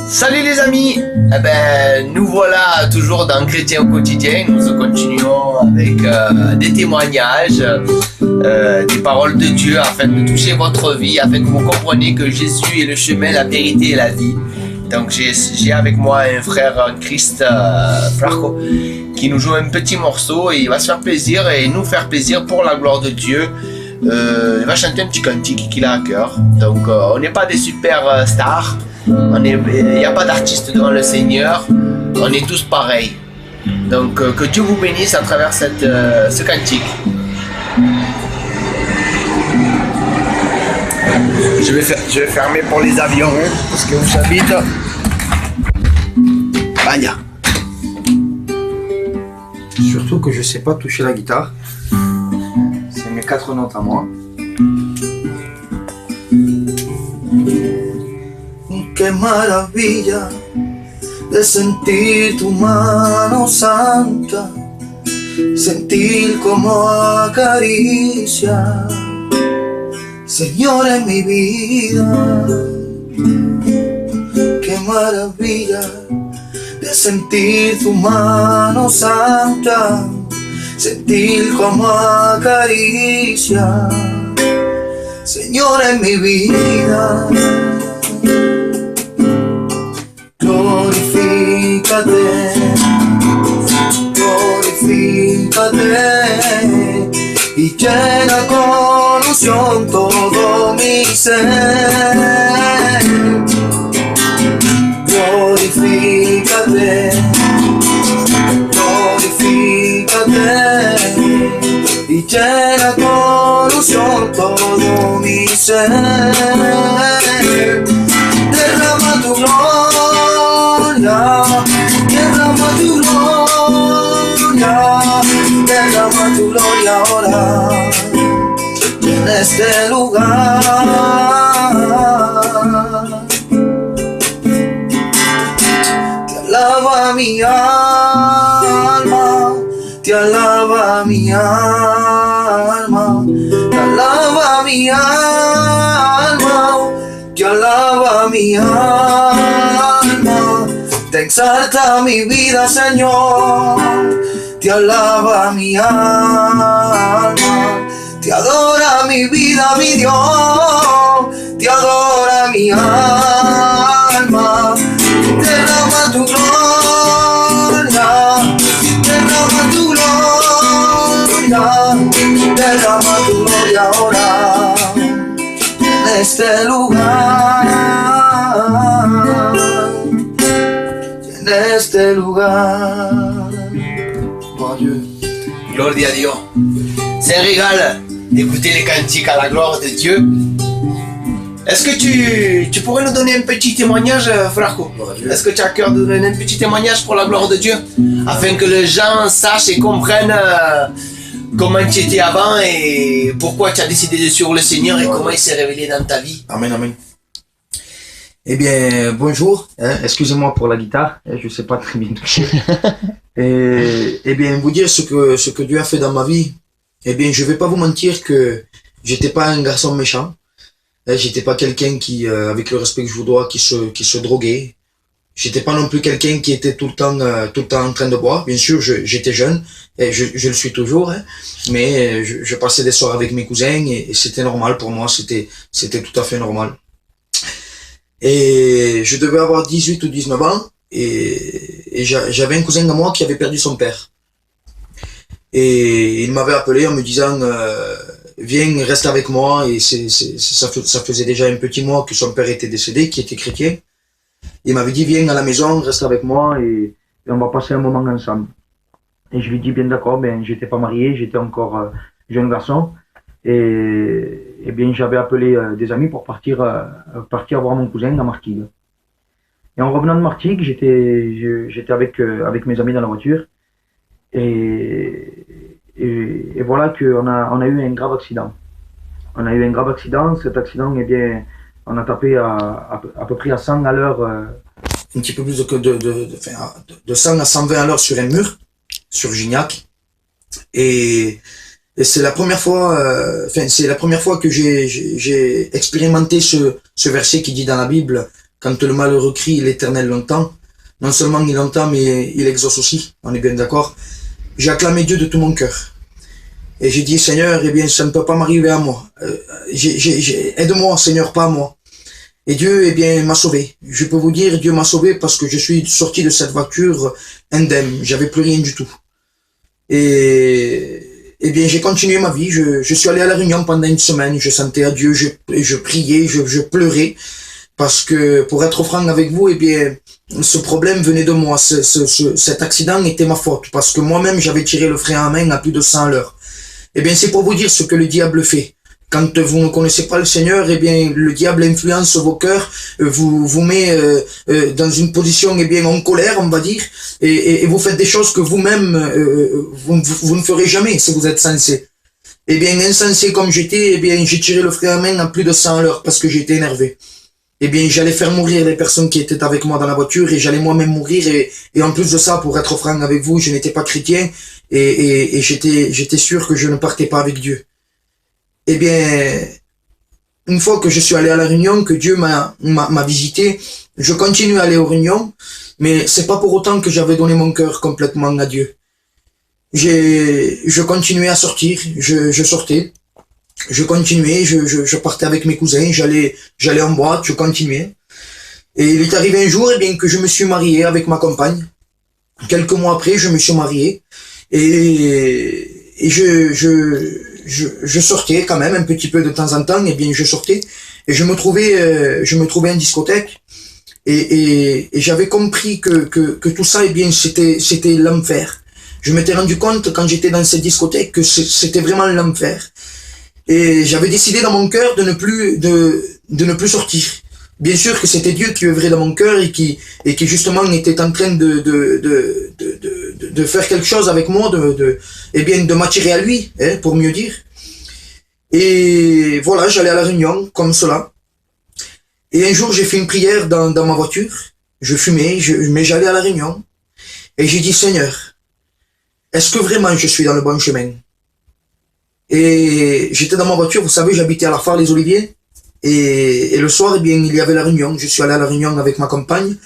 Salut les amis, nous voilà toujours dans Chrétien au quotidien. Nous continuons avec des témoignages, des paroles de Dieu afin de toucher votre vie, afin que vous compreniez que Jésus est le chemin, la vérité et la vie. Donc j'ai avec moi un frère Christ Flaco qui nous joue un petit morceau et il va se faire plaisir et nous faire plaisir pour la gloire de Dieu. Il va chanter un petit cantique qu'il a à cœur. Donc on n'est pas des super stars. Il n'y a pas d'artiste devant le Seigneur, on est tous pareils. Donc que Dieu vous bénisse à travers ce cantique. Je vais fermer pour les avions, parce que vous savez, Banya. Surtout que je sais pas toucher la guitare. C'est mes 4 notes à moi. Qué maravilla de sentir tu mano santa, sentir como acaricia, Señor, en mi vida. Qué maravilla de sentir tu mano santa, sentir como acaricia, Señor, en mi vida. Glorifícate, glorifícate y llena con unción todo mi ser. Glorifícate, glorifícate y llena con unción todo mi ser. Derrama tu gloria, derrama tu gloria, derrama tu gloria ahora en este lugar. Te alaba mi alma, te alaba mi alma, te alaba mi alma, te alaba mi alma. Te exalta mi vida, Señor, te alaba mi alma, te adora mi vida, mi Dios, te adora mi alma. Derrama tu gloria, derrama tu gloria, derrama tu gloria ahora en este lugar. Este lugar. Mon Dieu. Gloire à Dieu. C'est un régal d'écouter les cantiques à la gloire de Dieu. Est-ce que tu pourrais nous donner un petit témoignage, Flaco? Est-ce que tu as à cœur de donner un petit témoignage pour la gloire de Dieu? Afin que les gens sachent et comprennent comment tu étais avant et pourquoi tu as décidé de suivre le Seigneur et comment il s'est révélé dans ta vie. Amen, amen. Eh bien, bonjour. Excusez-moi pour la guitare. Je sais pas très bien toucher. Eh bien, vous dire ce que Dieu a fait dans ma vie. Eh bien, je vais pas vous mentir que j'étais pas un garçon méchant. J'étais pas quelqu'un qui, avec le respect que je vous dois, qui se droguait. J'étais pas non plus quelqu'un qui était tout le temps en train de boire. Bien sûr, j'étais jeune. Et je le suis toujours. Mais je passais des soirs avec mes cousins et c'était normal pour moi. C'était tout à fait normal. Et je devais avoir 18 ou 19 ans et j'avais un cousin à moi qui avait perdu son père. Et il m'avait appelé en me disant viens, reste avec moi. Et ça faisait déjà un petit mois que son père était décédé, qui était chrétien. Il m'avait dit viens à la maison, reste avec moi et on va passer un moment ensemble. Et je lui ai dit bien d'accord, j'étais pas marié, j'étais encore jeune garçon. Et bien j'avais appelé des amis pour partir voir mon cousin à Martigues. Et en revenant de Martigues, j'étais avec mes amis dans la voiture et voilà qu'on a eu un grave accident. On a eu un grave accident. Cet accident, eh bien, on a tapé à peu près à 100 à l'heure, un petit peu plus de 100 à 120 à l'heure sur un mur, sur Gignac. Et c'est la première fois, que j'ai expérimenté ce verset qui dit dans la Bible, Quand le malheureux crie, l'Éternel l'entend. Non seulement il entend, mais il exauce aussi. On est bien d'accord. J'ai acclamé Dieu de tout mon cœur. Et j'ai dit, Seigneur, eh bien, ça ne peut pas m'arriver à moi. Aide-moi, Seigneur, pas à moi. Et Dieu, eh bien, m'a sauvé. Je peux vous dire, Dieu m'a sauvé parce que je suis sorti de cette voiture indemne. J'avais plus rien du tout. Et, eh bien, j'ai continué ma vie. Je suis allé à la Réunion pendant une semaine. Je sentais à Dieu, je priais, je pleurais. Parce que, pour être franc avec vous, eh bien, ce problème venait de moi. Cet accident était ma faute. Parce que moi-même, j'avais tiré le frein à main à plus de 100 à l'heure. Eh bien, c'est pour vous dire ce que le diable fait. Quand vous ne connaissez pas le Seigneur, eh bien, le diable influence vos cœurs, vous met dans une position, eh bien, en colère, on va dire, et vous faites des choses que vous-même, vous ne ferez jamais si vous êtes sensé. Eh bien, insensé comme j'étais, eh bien, j'ai tiré le frein à main à plus de 100 à l'heure parce que j'étais énervé. Eh bien, j'allais faire mourir les personnes qui étaient avec moi dans la voiture et j'allais moi-même mourir et en plus de ça, pour être franc avec vous, je n'étais pas chrétien et j'étais sûr que je ne partais pas avec Dieu. Eh bien, une fois que je suis allé à la Réunion, que Dieu m'a visité, je continue à aller aux réunions, mais c'est pas pour autant que j'avais donné mon cœur complètement à Dieu. Je continuais à sortir, je sortais, je continuais, je partais avec mes cousins, j'allais en boîte, je continuais. Et il est arrivé un jour, eh bien, que je me suis marié avec ma compagne. Quelques mois après, je me suis marié et je sortais quand même un petit peu de temps en temps, et bien je sortais et je me trouvais en discothèque et j'avais compris que tout ça, eh bien, c'était l'enfer. Je m'étais rendu compte quand j'étais dans cette discothèque que c'était vraiment l'enfer. Et j'avais décidé dans mon cœur de ne plus sortir. Bien sûr que c'était Dieu qui œuvrait dans mon cœur et qui justement était en train de faire quelque chose avec moi, eh bien, de m'attirer à lui, hein, pour mieux dire. Et voilà, j'allais à la Réunion, comme cela. Et un jour, j'ai fait une prière dans ma voiture. Je fumais, mais j'allais à la Réunion. Et j'ai dit, Seigneur, est-ce que vraiment je suis dans le bon chemin? Et j'étais dans ma voiture, vous savez, j'habitais à la Phare les Oliviers. Et le soir, eh bien, il y avait la Réunion. Je suis allé à la Réunion avec ma compagne.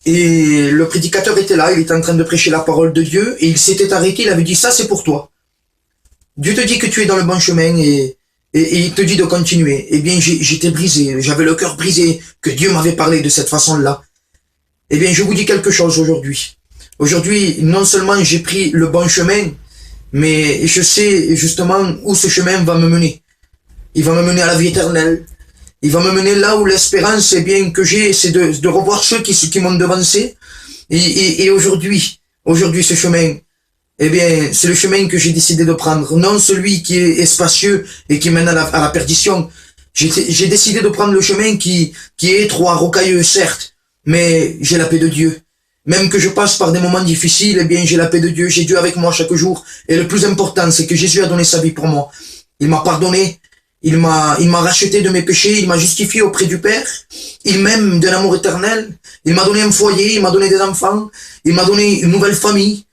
Et le prédicateur était là, il était en train de prêcher la parole de Dieu. Et il s'était arrêté, il avait dit, ça c'est pour toi. Dieu te dit que tu es dans le bon chemin et il te dit de continuer. Eh bien, j'étais brisé, j'avais le cœur brisé, que Dieu m'avait parlé de cette façon-là. Eh bien, je vous dis quelque chose aujourd'hui. Aujourd'hui, non seulement j'ai pris le bon chemin, mais je sais justement où ce chemin va me mener. Il va me mener à la vie éternelle. Il va me mener là où l'espérance, eh bien, que j'ai, c'est de revoir ceux qui m'ont devancé. Et aujourd'hui, ce chemin, eh bien, c'est le chemin que j'ai décidé de prendre. Non celui qui est spacieux et qui mène à la perdition. J'ai décidé de prendre le chemin qui est étroit, rocailleux, certes, mais j'ai la paix de Dieu. Même que je passe par des moments difficiles, eh bien, j'ai la paix de Dieu, j'ai Dieu avec moi chaque jour. Et le plus important, c'est que Jésus a donné sa vie pour moi. Il m'a pardonné, il m'a racheté de mes péchés, il m'a justifié auprès du Père. Il m'aime d'un amour éternel. Il m'a donné un foyer, il m'a donné des enfants, il m'a donné une nouvelle famille.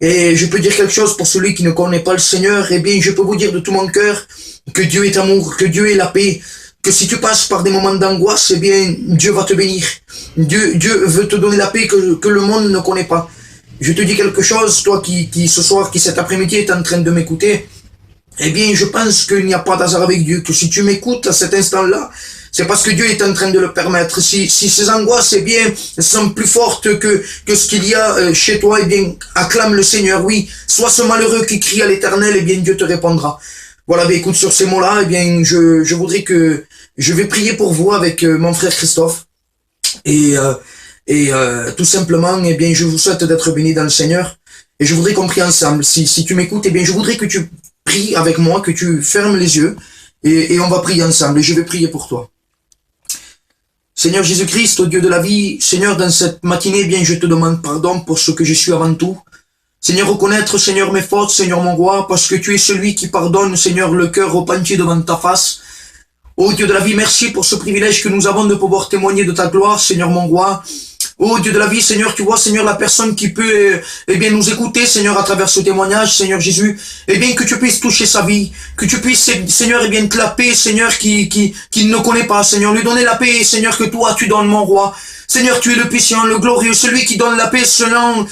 Et je peux dire quelque chose pour celui qui ne connaît pas le Seigneur, eh bien, je peux vous dire de tout mon cœur que Dieu est amour, que Dieu est la paix, que si tu passes par des moments d'angoisse, eh bien, Dieu va te bénir. Dieu veut te donner la paix que le monde ne connaît pas. Je te dis quelque chose, toi qui ce soir, qui cet après-midi est en train de m'écouter, eh bien, je pense qu'il n'y a pas d'hasard avec Dieu, que si tu m'écoutes à cet instant-là, c'est parce que Dieu est en train de le permettre. Si ces angoisses, eh bien, sont plus fortes que ce qu'il y a chez toi, eh bien, acclame le Seigneur, oui. Sois ce malheureux qui crie à l'Éternel, eh bien, Dieu te répondra. Voilà, ben, écoute, sur ces mots-là, eh bien, je voudrais que je vais prier pour vous avec mon frère Christophe. Et tout simplement, eh bien, je vous souhaite d'être bénis dans le Seigneur. Et je voudrais qu'on prie ensemble. Si tu m'écoutes, eh bien, je voudrais que tu pries avec moi, que tu fermes les yeux. Et on va prier ensemble. Et je vais prier pour toi. Seigneur Jésus-Christ, au Dieu de la vie, Seigneur, dans cette matinée, eh bien, je te demande pardon pour ce que je suis avant tout. Seigneur, reconnaître, Seigneur, mes fautes, Seigneur, mon roi, parce que tu es celui qui pardonne, Seigneur, le cœur repenti devant ta face. Ô Dieu de la vie, merci pour ce privilège que nous avons de pouvoir témoigner de ta gloire, Seigneur, mon roi. Oh Dieu de la vie, Seigneur, tu vois, Seigneur, la personne qui peut, eh bien, nous écouter, Seigneur, à travers ce témoignage, Seigneur Jésus, eh bien, que tu puisses toucher sa vie, que tu puisses, Seigneur, eh bien, que la paix, Seigneur, qui ne connaît pas, Seigneur, lui donner la paix, Seigneur, que toi, tu donnes, mon roi. Seigneur, tu es le puissant, le glorieux, celui qui donne la paix selon,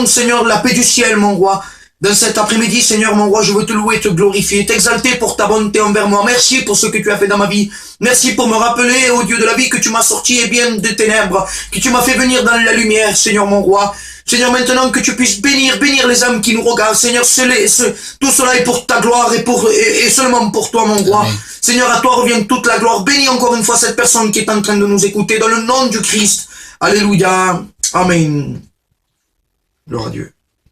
Seigneur, la paix du ciel, mon roi. Dans cet après-midi, Seigneur, mon roi, je veux te louer, te glorifier, t'exalter pour ta bonté envers moi. Merci pour ce que tu as fait dans ma vie. Merci pour me rappeler, ô Dieu de la vie, que tu m'as sorti, eh bien, des ténèbres, que tu m'as fait venir dans la lumière, Seigneur, mon roi. Seigneur, maintenant que tu puisses bénir les âmes qui nous regardent. Seigneur, tout cela est pour ta gloire et seulement pour toi, mon roi. Amen. Seigneur, à toi revient toute la gloire. Bénis encore une fois cette personne qui est en train de nous écouter dans le nom du Christ. Alléluia. Amen. Gloire à Dieu.